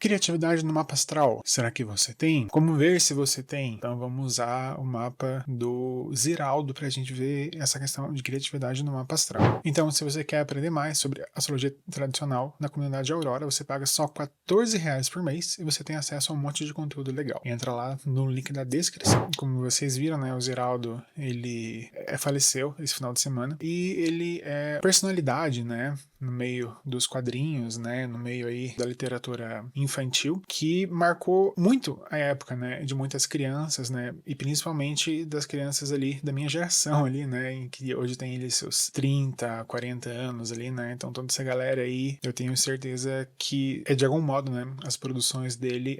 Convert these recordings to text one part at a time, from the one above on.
Criatividade no mapa astral. Será que você tem? Como ver se você tem? Então vamos usar o mapa do Ziraldo para a gente ver essa questão de criatividade no mapa astral. Então, se você quer aprender mais sobre astrologia tradicional na comunidade Aurora, você paga só R$14 por mês e você tem acesso a um monte de conteúdo legal. Entra lá no link da descrição. Como vocês viram, né, o Ziraldo, ele faleceu esse final de semana e ele é personalidade, né, no meio dos quadrinhos, né, no meio aí da literatura infantil, que marcou muito a época, né, de muitas crianças, né, e principalmente das crianças ali da minha geração ali, né, em que hoje tem ele seus 30, 40 anos ali, né, então toda essa galera aí, eu tenho certeza que, de algum modo, né, as produções dele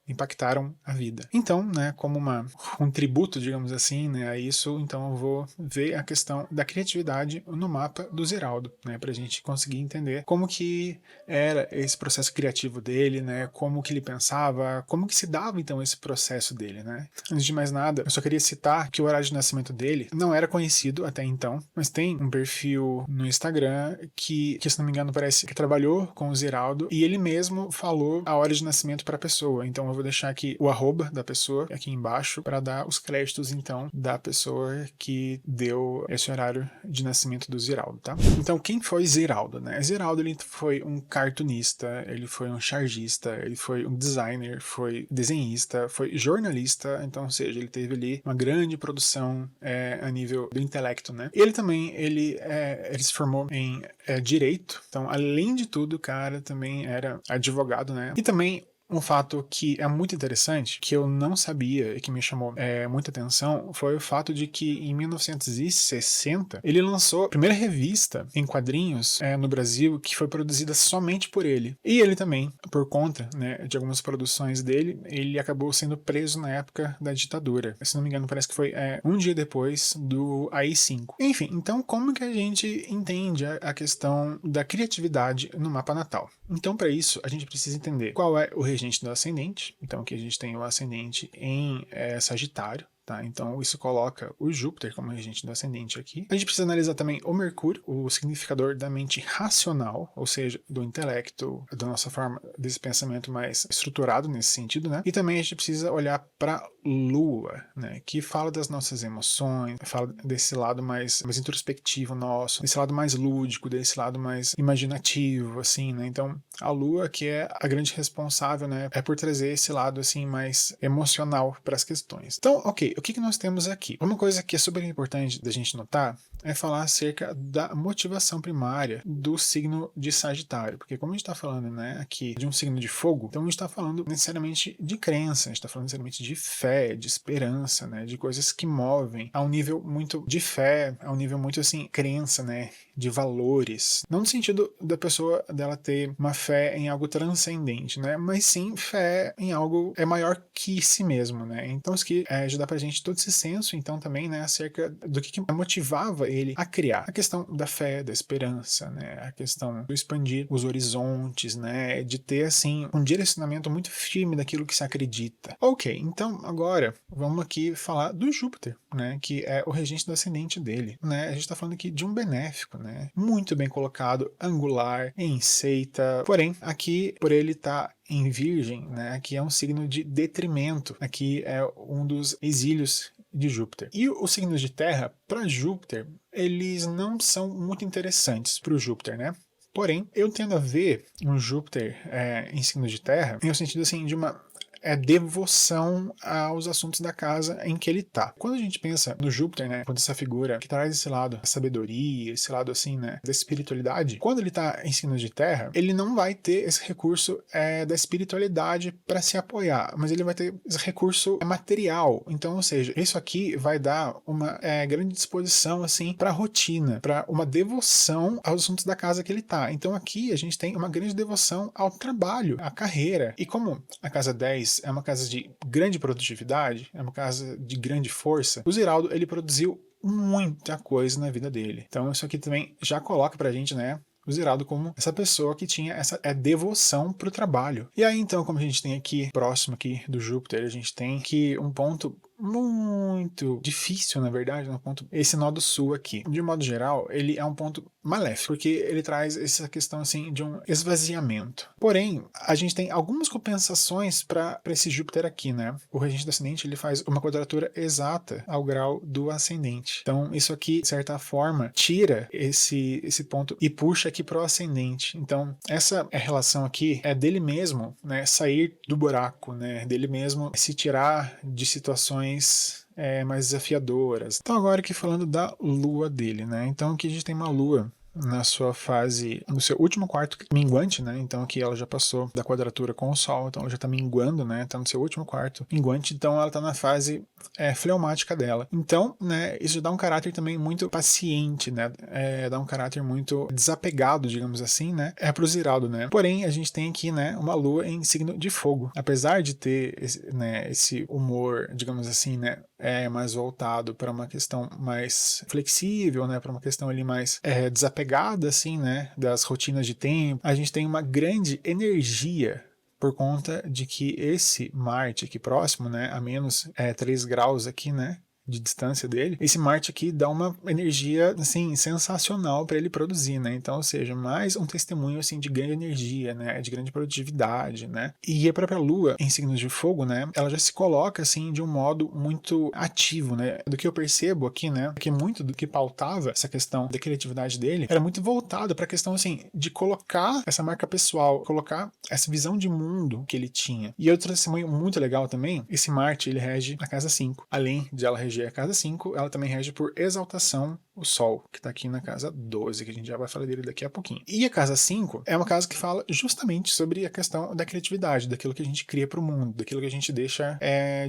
impactaram a vida. Então, né, como um tributo, digamos assim, né, a isso, então eu vou ver a questão da criatividade no mapa do Ziraldo, né, pra gente conseguir entender como que era esse processo criativo dele, né, como que ele pensava, como que se dava então esse processo dele, né. Antes de mais nada, eu só queria citar que o horário de nascimento dele não era conhecido até então, mas tem um perfil no Instagram que se não me engano parece que trabalhou com o Ziraldo e ele mesmo falou a hora de nascimento para a pessoa, então eu vou deixar aqui o arroba da pessoa aqui embaixo para dar os créditos então da pessoa que deu esse horário de nascimento do Ziraldo, tá? Então quem foi Ziraldo, né? Ziraldo, ele foi um cartunista, ele foi um chargista, ele foi um designer, foi desenhista, foi jornalista, então, ou seja, ele teve ali uma grande produção a nível do intelecto, né? Ele também, ele se formou em direito, então, além de tudo, o cara também era advogado, né? E também um fato que é muito interessante, que eu não sabia e que me chamou muita atenção, foi o fato de que em 1960 ele lançou a primeira revista em quadrinhos no Brasil que foi produzida somente por ele. E ele também, por conta, né, de algumas produções dele, ele acabou sendo preso na época da ditadura. Se não me engano, parece que foi um dia depois do AI-5. Enfim, então como que a gente entende a questão da criatividade no mapa natal? Então, para isso, a gente precisa entender qual é o regente do ascendente. Então, aqui a gente tem o ascendente em Sagitário. Tá? Então isso coloca o Júpiter como regente do ascendente aqui. A gente precisa analisar também o Mercúrio, o significador da mente racional, ou seja, do intelecto, da nossa forma desse pensamento mais estruturado nesse sentido, né? E também a gente precisa olhar para Lua, né? Que fala das nossas emoções, fala desse lado mais introspectivo nosso, desse lado mais lúdico, desse lado mais imaginativo, assim, né? Então a Lua, que é a grande responsável, né? É por trazer esse lado assim mais emocional para as questões. Então, ok. O que nós temos aqui? Uma coisa que é super importante da gente notar é falar acerca da motivação primária do signo de Sagitário, porque como a gente está falando, né, aqui de um signo de fogo, então a gente está falando necessariamente de crença, a gente está falando necessariamente de fé, de esperança, né, de coisas que movem a um nível muito de fé, a um nível muito assim, crença, né, de valores, não no sentido da pessoa dela ter uma fé em algo transcendente, né, mas sim fé em algo maior que si mesmo, né, então isso que já dá pra gente todo esse senso, então também, né, acerca do que motivava ele a criar. A questão da fé, da esperança, né, a questão do expandir os horizontes, né, de ter, assim, um direcionamento muito firme daquilo que se acredita. Ok, então agora vamos aqui falar do Júpiter, né, que é o regente do ascendente dele, né, a gente tá falando aqui de um benéfico, né, muito bem colocado, angular, em seita, porém, aqui, por ele estar em Virgem, né, aqui é um signo de detrimento, aqui é um dos exílios de Júpiter. E os signos de terra, para Júpiter, eles não são muito interessantes para o Júpiter, né? Porém, eu tendo a ver um Júpiter em signo de terra, no sentido assim, de uma devoção aos assuntos da casa em que ele tá. Quando a gente pensa no Júpiter, né, quando essa figura que traz esse lado da sabedoria, esse lado assim, né, da espiritualidade, quando ele tá em signo de terra, ele não vai ter esse recurso da espiritualidade para se apoiar, mas ele vai ter esse recurso material. Então, ou seja, isso aqui vai dar uma grande disposição assim para a rotina, para uma devoção aos assuntos da casa que ele tá. Então aqui a gente tem uma grande devoção ao trabalho, à carreira. E como a casa 10 é uma casa de grande produtividade, é uma casa de grande força, o Ziraldo, ele produziu muita coisa na vida dele. Então isso aqui também já coloca pra gente, né, o Ziraldo como essa pessoa que tinha essa devoção pro trabalho. E aí então, como a gente tem aqui, próximo aqui do Júpiter, a gente tem aqui um ponto muito difícil, na verdade, esse nó do sul aqui. De modo geral, ele é um ponto maléfico, porque ele traz essa questão assim de um esvaziamento. Porém, a gente tem algumas compensações para esse Júpiter aqui, né? O regente do ascendente ele faz uma quadratura exata ao grau do ascendente. Então, isso aqui, de certa forma, tira esse ponto e puxa aqui para o ascendente. Então, essa relação aqui é dele mesmo, né? Sair do buraco, né? Dele mesmo se tirar de situações mais desafiadoras. Então agora aqui falando da lua dele, né? Então aqui a gente tem uma lua na sua fase, no seu último quarto minguante, né? Então aqui ela já passou da quadratura com o Sol, então ela já tá minguando, né? Tá no seu último quarto minguante, então ela tá na fase fleumática dela. Então, né, isso dá um caráter também muito paciente, né? Dá um caráter muito desapegado, digamos assim, né? Pro Ziraldo, né? Porém, a gente tem aqui, né, uma lua em signo de fogo. Apesar de ter esse humor, digamos assim, né, mais voltado para uma questão mais flexível, né, para uma questão ali mais desapegada, assim, né, das rotinas de tempo, a gente tem uma grande energia por conta de que esse Marte aqui próximo, né, a menos 3 graus aqui, né, de distância dele, esse Marte aqui dá uma energia, assim, sensacional para ele produzir, né? Então, ou seja, mais um testemunho, assim, de grande energia, né? De grande produtividade, né? E a própria Lua, em signos de fogo, né? Ela já se coloca, assim, de um modo muito ativo, né? Do que eu percebo aqui, né? Que muito do que pautava essa questão da criatividade dele era muito voltado para a questão, assim, de colocar essa marca pessoal, colocar essa visão de mundo que ele tinha. E outro testemunho muito legal também, esse Marte, ele rege a casa 5. Além de ela reger a casa 5, ela também rege por exaltação o Sol, que está aqui na casa 12, que a gente já vai falar dele daqui a pouquinho. E a casa 5 é uma casa que fala justamente sobre a questão da criatividade, daquilo que a gente cria para o mundo, daquilo que a gente deixa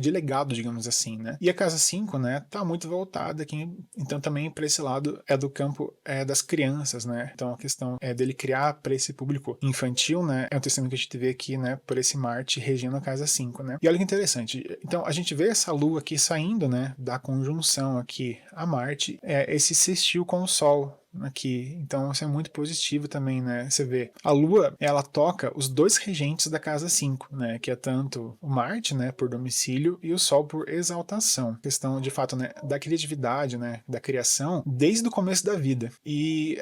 de legado, digamos assim, né? E a casa 5, né, tá muito voltada aqui, então também para esse lado do campo das crianças, né? Então a questão dele criar para esse público infantil, né, é um testemunho que a gente vê aqui, né, por esse Marte regendo a casa 5, né? E olha que interessante, então a gente vê essa Lua aqui saindo, né, da conjunção aqui a Marte, esse sextil com o Sol aqui, então isso é muito positivo também, né? Você vê, a Lua, ela toca os dois regentes da casa 5, né? Que é tanto o Marte, né, por domicílio, e o Sol por exaltação. Questão, de fato, né, da criatividade, né, da criação, desde o começo da vida. E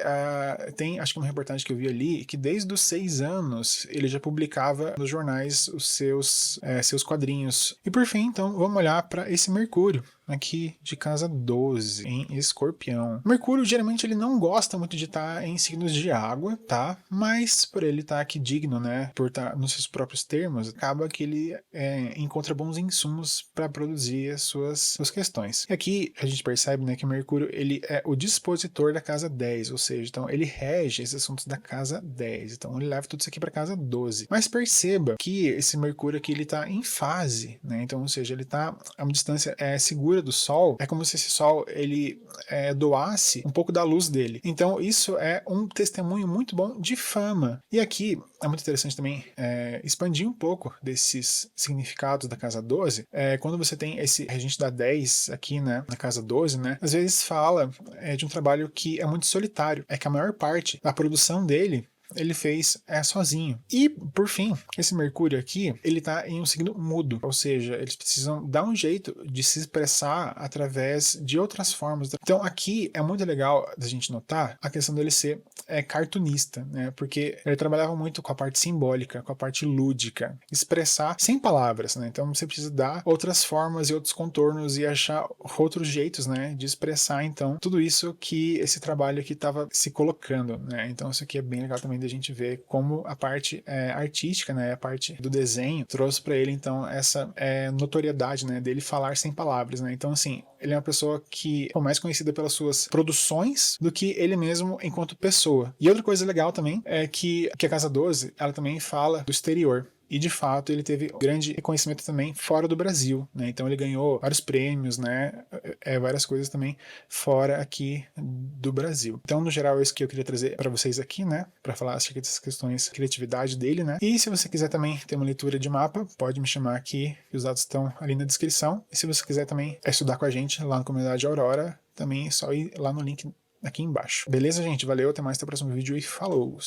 tem, acho que uma reportagem que eu vi ali, que desde os 6 anos ele já publicava nos jornais os seus quadrinhos. E por fim, então, vamos olhar para esse Mercúrio, aqui de casa 12, em Escorpião. Mercúrio, geralmente, ele não gosta muito de estar em signos de água, tá? Mas por ele estar aqui digno, né? Por estar nos seus próprios termos, acaba que ele encontra bons insumos para produzir as suas questões. E aqui a gente percebe, né, que Mercúrio, ele é o dispositor da casa 10, ou seja, então ele rege esses assuntos da casa 10. Então ele leva tudo isso aqui para casa 12. Mas perceba que esse Mercúrio aqui, ele tá em fase, né? Então, ou seja, ele tá a uma distância segura do Sol. É como se esse Sol, ele doasse um pouco da luz dele. Então, isso é um testemunho muito bom de fama. E aqui é muito interessante também expandir um pouco desses significados da casa 12. Quando você tem esse regente da 10 aqui, né, na casa 12, né, às vezes fala de um trabalho que é muito solitário. É que a maior parte da produção dele ele fez sozinho. E, por fim, esse Mercúrio aqui, ele tá em um signo mudo, ou seja, eles precisam dar um jeito de se expressar através de outras formas. Então, aqui é muito legal da gente notar a questão dele ser cartunista, né? Porque ele trabalhava muito com a parte simbólica, com a parte lúdica, expressar sem palavras, né? Então, você precisa dar outras formas e outros contornos e achar outros jeitos, né, de expressar, então, tudo isso que esse trabalho aqui estava se colocando, né? Então, isso aqui é bem legal também da gente ver como a parte artística, né, a parte do desenho trouxe para ele, então, essa notoriedade, né, dele falar sem palavras, né? Então, assim, ele é uma pessoa que é mais conhecida pelas suas produções do que ele mesmo enquanto pessoa. E outra coisa legal também é que a Casa 12, ela também fala do exterior. E, de fato, ele teve grande reconhecimento também fora do Brasil, né? Então, ele ganhou vários prêmios, né? Várias coisas também fora aqui do Brasil. Então, no geral, é isso que eu queria trazer para vocês aqui, né? Para falar acerca dessas questões de criatividade dele, né? E se você quiser também ter uma leitura de mapa, pode me chamar aqui, que os dados estão ali na descrição. E se você quiser também estudar com a gente lá na comunidade Aurora, também é só ir lá no link aqui embaixo. Beleza, gente? Valeu, até mais, até o próximo vídeo e falou!